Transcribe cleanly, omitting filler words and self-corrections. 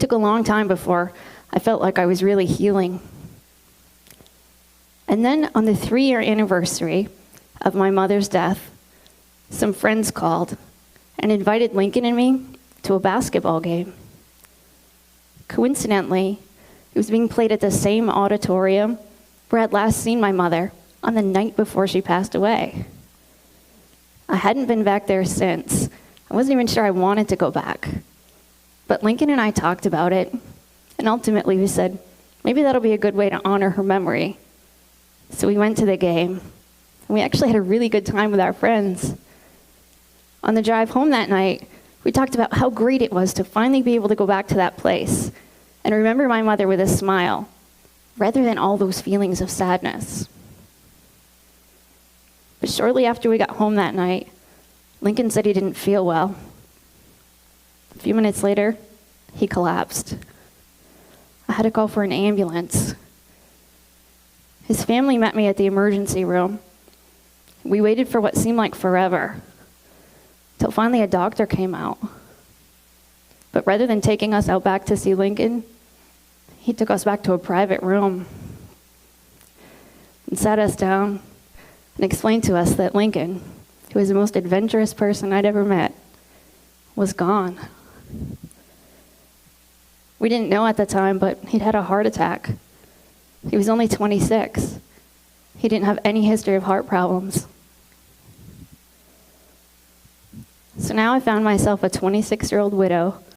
It took a long time before I felt like I was really healing. And then on the 3-year anniversary of my mother's death, some friends called and invited Lincoln and me to a basketball game. Coincidentally, it was being played at the same auditorium where I'd last seen my mother on the night before she passed away. I hadn't been back there since. I wasn't even sure I wanted to go back. But Lincoln and I talked about it, and ultimately we said, maybe that'll be a good way to honor her memory. So we went to the game, and we actually had a really good time with our friends. On the drive home that night, we talked about how great it was to finally be able to go back to that place and remember my mother with a smile, rather than all those feelings of sadness. But shortly after we got home that night, Lincoln said he didn't feel well. A few minutes later, he collapsed. I had to call for an ambulance. His family met me at the emergency room. We waited for what seemed like forever, till finally a doctor came out. But rather than taking us out back to see Lincoln, he took us back to a private room and sat us down and explained to us that Lincoln, who was the most adventurous person I'd ever met, was gone. We didn't know at the time, but he'd had a heart attack. He was only 26. He didn't have any history of heart problems. So now I found myself a 26-year-old widow